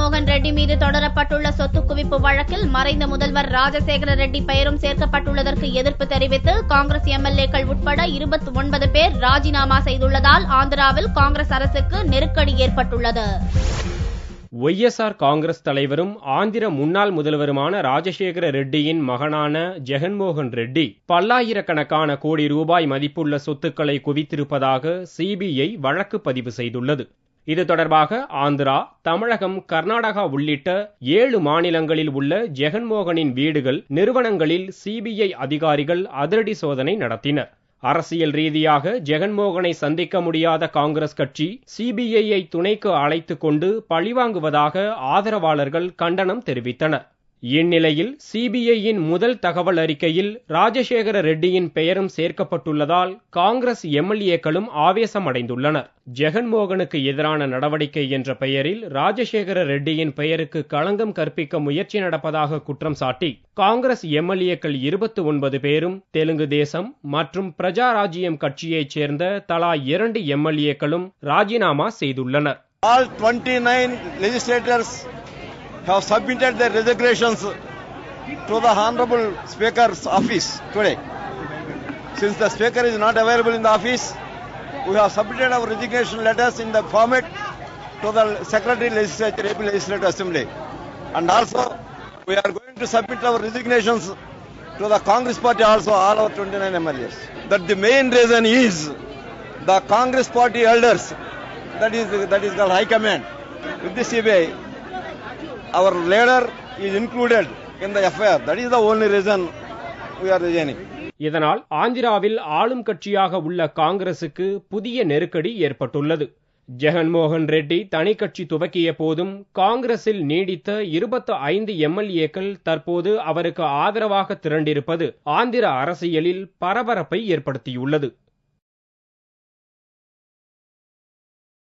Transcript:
ஜெகன்மோகன் ரெட்டி மீது தொடரப்பட்டுள்ள சொத்து குவிப்பு வழக்கில் மறைந்த முதல்வர் ராஜசேகர ரெட்டி பெயரும் சேர்க்கப்பட்டுள்ளதற்கு எதிர்ப்பு தெரிவித்து காங்கிரஸ் எம்எல்ஏக்கள் உட்பட 29 பேர் ராஜினாமா செய்துள்ளதால் ஆந்திராவில் காங்கிரஸ் அரசுக்கு நெருக்கடி ஏற்பட்டுள்ளது. ஒய்எஸ்ஆர் காங்கிரஸ் தலைவரும் ஆந்திர முன்னாள் முதல்வருமான ராஜசேகர ரெட்டியின் மகனான ஜெகன்மோகன் ரெட்டி பல்லாயிரக்கணக்கான கோடி ரூபாய் மதிப்புள்ள சொத்துக்களை குவித்திருப்பதாக சிபிஐ வழக்கு பதிவு செய்துள்ளது. இது தொடர்பாக ஆந்திரா, தமிழகம், கர்நாடகா உள்ளிட்ட 7 மாநிலங்களில் உள்ள ஜெகன்மோகனின் வீடுகள், நிறுவனங்களில் சிபிஐ அதிகாரிகள் அதிரடி சோதனை நடத்தினர். அரசியல் ரீதியாக ஜெகன்மோகனை சந்திக்க முடியாத காங்கிரஸ் கட்சி சிபிஐயை துணைக்கு அழைத்துக் கொண்டு பழிவாங்குவதாக ஆதரவாளர்கள் கண்டனம் தெரிவித்தனர். இந்நிலையில் சிபிஐயின் முதல் தகவல் அறிக்கையில் ராஜசேகர ரெட்டியின் பெயரும் சேர்க்கப்பட்டுள்ளதால் காங்கிரஸ் எம்எல்ஏக்களும் ஆவேசமடைந்துள்ளனர். ஜெகன்மோகனுக்கு எதிரான நடவடிக்கை என்ற பெயரில் ராஜசேகர ரெட்டியின் பெயருக்கு களங்கம் கற்பிக்க முயற்சி நடப்பதாக குற்றம் சாட்டி காங்கிரஸ் எம்எல்ஏக்கள் 29 பேரும் தெலுங்கு தேசம் மற்றும் பிரஜா ராஜ்யம் கட்சியைச் சேர்ந்த தலா 2 எம்எல்ஏக்களும் ராஜினாமா செய்துள்ளனர். All 29 legislators have submitted their resignations to the Honorable Speaker's office today. Since the Speaker is not available in the office, we have submitted our resignation letters in the format to the Secretary Legislature, AP Legislative Assembly. And also, we are going to submit our resignations to the Congress Party also, all our 29 MLAs. That the main reason is the Congress Party elders, that is called High Command, with the CBI. Our leader is included in the affair. That is the only reason we are resigning. இதனால் ஆந்திராவில் ஆளும் கட்சியாக உள்ள காங்கிரசுக்கு புதிய நெருக்கடி ஏற்பட்டுள்ளது. ஜெகன்மோகன் ரெட்டி தனி கட்சி துவக்கிய போதும் காங்கிரஸில் நீடித்த 25 எம்எல்ஏக்கள் தற்போது அவருக்கு ஆதரவாக திரண்டிருப்பது ஆந்திர அரசியலில் பரபரப்பை ஏற்படுத்தியுள்ளது.